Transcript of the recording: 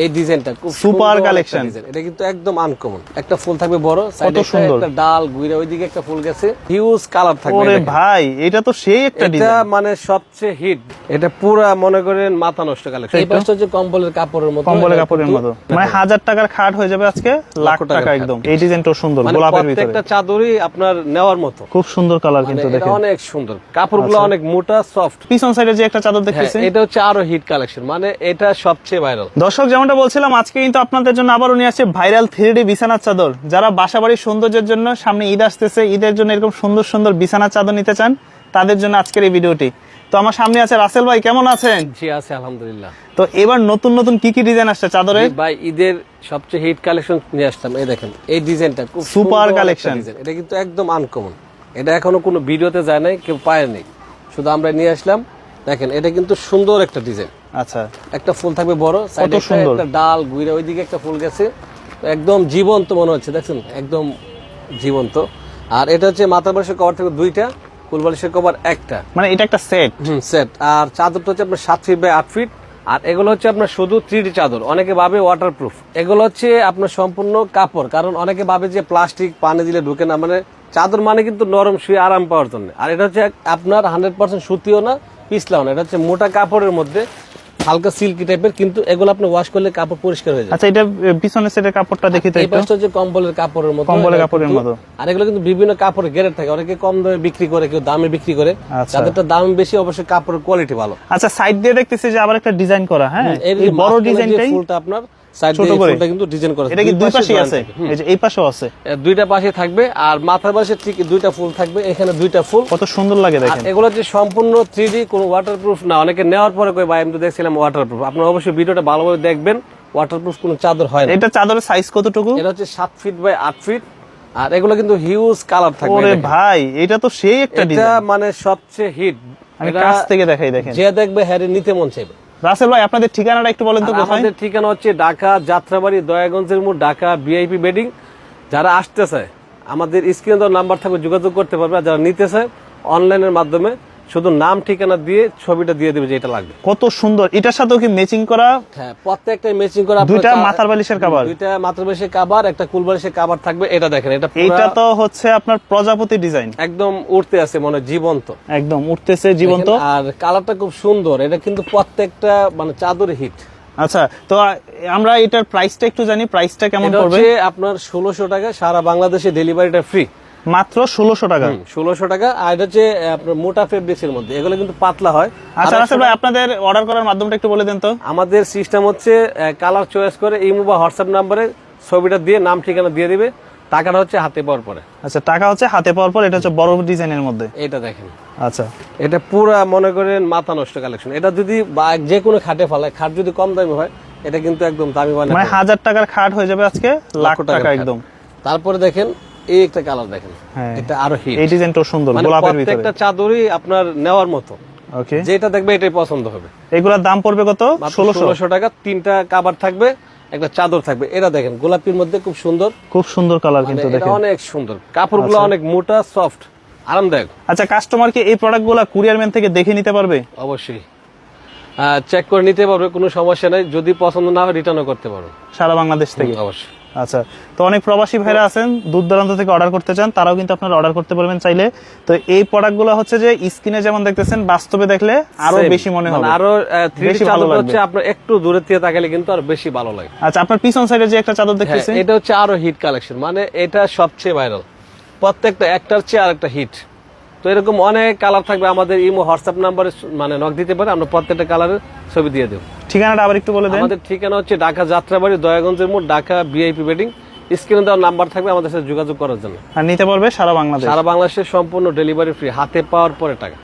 এই ডিজাইনটা খুব সুপার কালেকশন। এটা কিন্তু একদম আনকমন। একটা ফুল থাকবে বড়, কত সুন্দর, একটা ডাল ঘুরে ওইদিকে একটা ফুল গেছে, হিউজ কালার থাকবে। ওরে ভাই এটা তো সেই একটা ডিজাইন, এটা মানে সবচেয়ে হিট। এটা পুরা মনে করেন মাথা নষ্ট কালেকশন। এই পাশটা হচ্ছে কম্বলের কাপড়ের মতো, কম্বলের কাপড়ের মতো, মানে 1000 টাকার খাট হয়ে যাবে আজকে লাখ টাকা একদম। এই ডিজাইনটাও সুন্দর, গোলাপের ভিতরে প্রত্যেকটা চাদরই আপনার নেওয়ার মতো, খুব সুন্দর কালার কিন্তু দেখেন, অনেক সুন্দর। কাপড়গুলো অনেক মোটা সফট। পিছন সাইডে যে একটা চাদর দেখতেছেন এটা হচ্ছে আরো হিট কালেকশন, মানে এটা সবচেয়ে ভাইরাল। দর্শক যেমনটা বলছিলাম, আজকে কিন্তু আপনাদের জন্য আবারও নিয়ে আসছে ভাইরাল 3D বিছানার চাদর। যারা বাসাবাড়ির সৌন্দর্যের জন্য, সামনে ঈদ আসতেছে, ঈদের জন্য এরকম সুন্দর সুন্দর বিছানার চাদর নিতে চান, তাদের জন্য আজকের এই ভিডিওটি। তো আমার সামনে আছে রাসেল ভাই, কেমন আছেন? জি আছে আলহামদুলিল্লাহ। তো এবার নতুন নতুন কি কি ডিজাইন আসছে চাদরে? ভাই ঈদের সবচেয়ে হিট কালেকশন নিয়ে আসলাম। এই দেখেন এই ডিজাইনটা খুব সুপার কালেকশন। এটা কিন্তু একদম আনকমন। এটা এখনো কোনো ভিডিওতে যায় নাই, কেউ পায়নি, শুধু আমরা নিয়ে আসলাম। দেখেন এটা কিন্তু সুন্দর একটা ডিজাইন। আচ্ছা, একটা ফুল থাকবে বড়, সাইডে একটা ডাল ঘুরে ওইদিকে একটা ফুল গেছে, একদম জীবন্ত মনে হচ্ছে, দেখছেন একদম জীবন্ত। আর এটা হচ্ছে মাথার বালিশের কভার থাকবে দুইটা, কুল বালিশের কভার একটা, মানে এটা একটা সেট। সেট। আর চাদরটা হচ্ছে আপনার 7 ফিট বাই 8 ফিট। আর এগুলো হচ্ছে আপনার শুধু 3D চাদর। অনেকে ভাবে ওয়াটারপ্রুফ, এগুলো হচ্ছে আপনার সম্পূর্ণ কাপড়। কারণ অনেকে ভাবে যে প্লাস্টিক পানি দিলে ঢুকে না, মানে চাদর মানে কিন্তু নরম শুয়ে আরাম পাওয়ার জন্য। আর এটা হচ্ছে আপনার 100% সুতিও না, পিছলাও না, এটা হচ্ছে মোটা কাপড়ের মধ্যে, হালকা সিল্কি টাইপের, কিন্তু এগুলো আপনি ওয়াশ করলে কাপড় পরিষ্কার হয়ে যায়। আচ্ছা, এটা পিছনের সেটের কাপড়টা দেখি তো। এই পাশটা হচ্ছে কম্বলের কাপড়ের মতো, কম্বলের কাপড়ের মতো। আর এগুলো কিন্তু বিভিন্ন কাপড়ের গ্রেড থাকে, অনেকে কম দামে বিক্রি করে, কেউ দামে বিক্রি করে। যাদেরটা দাম বেশি অবশ্যই কাপড়ের কোয়ালিটি ভালো। আচ্ছা, সাইড দিয়ে দেখতেছি যে আবার একটা ডিজাইন করা, হ্যাঁ এই বড় ডিজাইনটাই ফুলটা আপনার সাইড দিয়ে ফুলটা কিন্তু ডিজাইন করা। এটা কি দুই পাশেই আছে? এই যে এই পাশেও আছে, দুইটা পাশে থাকবে। আর মাথার পাশে ঠিক দুইটা ফুল থাকবে, এখানে দুইটা ফুল, কত সুন্দর লাগে দেখেন। এগুলো যে সম্পূর্ণ 3D, কোনো ওয়াটারপ্রুফ না। অনেকে নেওয়ার পরে কই ভাই আমি তো দেখছিলাম ওয়াটারপ্রুফ। আপনারা অবশ্যই ভিডিওটা ভালোভাবে দেখবেন, ওয়াটারপ্রুফ কোনো চাদর হয় না। এটা চাদরের সাইজ কতটুকু? এটা হচ্ছে 7 ফিট বাই 8 ফিট। আর এগুলো কিন্তু হিউজ কালার থাকবে। ওরে ভাই এটা তো সেই একটা ডিজাইন, এটা মানে সবচেয়ে হিট। আমি কাছ থেকে দেখাই, দেখেন যে দেখবে হ্যাঁ নিতে মন চাইবে। রাসেল ভাই আপনাদের ঠিকানাটা একটু বলেন তো। আমাদের ঠিকানা হচ্ছে ঢাকা যাত্রাবাড়ি, দয়াগঞ্জের মোড়, ঢাকা ভিআইপি বেডিং। যারা আসতে চায় আমাদের স্ক্রিনে দেওয়া নাম্বার থাকবে, যোগাযোগ করতে পারবে। আর যারা নিতে চায় অনলাইনের মাধ্যমে শুধু নাম ঠিকানা দিয়ে ছবিটা দিয়ে দেবে যে এটা লাগবে। কত সুন্দর। এটার সাথেও কি ম্যাচিং করা? হ্যাঁ, প্রত্যেকটা ম্যাচিং করা। দুইটা মাথার বালিশের কভার, দুইটা মাথার বালিশের কভার, একটা কুল বালিশের কভার থাকবে। এটা দেখেন, এটা তো হচ্ছে আপনার প্রজাপতি ডিজাইন, একদম উঠতে আছে, মনে জীবন্ত, একদম উঠতেছে জীবন্ত। আর কালারটা খুব সুন্দর। এটা কিন্তু প্রত্যেকটা মানে চাদরে হিট। আচ্ছা, তো আমরা এটার প্রাইসটা একটু জানি, প্রাইসটা কেমন পড়বে? আপনার 1600 টাকা, সারা বাংলাদেশে ডেলিভারিটা ফ্রি, মাত্র 1600 টাকা। 1600 টাকা। আর এটা হচ্ছে আপনার মোটা ফেব্রিক্সের মধ্যে, এগুলো কিন্তু পাতলা হয়। আচ্ছা রাসেল ভাই আপনাদের অর্ডার করার মাধ্যমটা একটু বলে দেন তো। আমাদের সিস্টেম হচ্ছে কালার চয়েস করে ইমো বা হোয়াটসঅ্যাপ নাম্বারে ছবিটা দিয়ে নাম ঠিকানা দিয়ে দিবে। টাকাটা হচ্ছে হাতে পাওয়ার পরে। আচ্ছা, টাকা হচ্ছে হাতে পাওয়ার পর। এটা হচ্ছে বড় ডিজাইনের মধ্যে, এটা দেখেন। আচ্ছা, এটা পুরা মনে করেন মাথা নষ্ট কালেকশন। এটা যদি যে কোনো খাটে ফেলায়, খাট যদি কম দামি হয়, এটা কিন্তু একদম দামি বানায়, মানে 1000 টাকার খাট হয়ে যাবে আজকে লাখ টাকা একদম। তারপরে দেখেন এই একটা কালার দেখেন, এটা আরো হিট। এই ডিজাইনটাও সুন্দর, গোলাপের ভিতরে। প্রত্যেকটা চাদরই আপনার নেওয়ার মতো। ওকে, যেটা দেখবে এটাই পছন্দ হবে। এগুলোর দাম পড়বে কত? 1600 টাকা। 3টা কভার থাকবে, একটা চাদর থাকবে। এটা দেখেন গোলাপির মধ্যে খুব সুন্দর, খুব সুন্দর কালার কিন্তু দেখেন, অনেক সুন্দর। কাপড়গুলো অনেক মোটা, সফট, আরামদায়ক। আচ্ছা, কাস্টমার কি এই প্রোডাক্টগুলো কুরিয়ার ম্যান থেকে দেখে নিতে পারবে? অবশ্যই চেক করে নিতে পারবে, কোনো সমস্যা নাই। যদি পছন্দ না হয় রিটার্নও করতে পারো সারা বাংলাদেশ থেকে। অবশ্যই। আচ্ছা, তো অনেক প্রবাসী ভাইরা আছেন দূর দূরান্ত থেকে অর্ডার করতে চান, তারাও কিন্তু আপনারা অর্ডার করতে পারবেন চাইলে। তো এই প্রোডাক্টগুলো হচ্ছে যে স্ক্রিনে যেমন দেখতেছেন, বাস্তবে দেখলে আরো বেশি মনে হবে, আরো 3D চাদর হচ্ছে আপনার একটু দূরে থেকে তাকালে কিন্তু আর বেশি ভালো লাগে। আচ্ছা, আপনার পিছন সাইডে যে একটা চাদর দেখতেছেন, এটা হচ্ছে আরো হিট কালেকশন, মানে এটা সবচেয়ে ভাইরাল। প্রত্যেকটা একটার চেয়ে আরেকটা হিট। তো এরকম অনেক কালার থাকবে। আমাদের ইমো হোয়াটসঅ্যাপ নাম্বারে মানে নক দিতে পারে, আমরা প্রত্যেকটা কালারের ছবি দিয়ে দেব। ঠিকানাটা আবার একটু বলে দেন। আমাদের ঠিকানা হচ্ছে ঢাকা যাত্রাবাড়ি, দয়াগঞ্জের মোড়, ঢাকা ভিআইপি বেডিং। স্ক্রিনে দেওয়া নাম্বার থাকবে আমাদের সাথে যোগাযোগ করার জন্য। আর নিতে পারবে সারা বাংলাদেশ। সারা বাংলাদেশের সম্পূর্ণ ডেলিভারি ফ্রি, হাতে পাওয়ার পরে টাকা।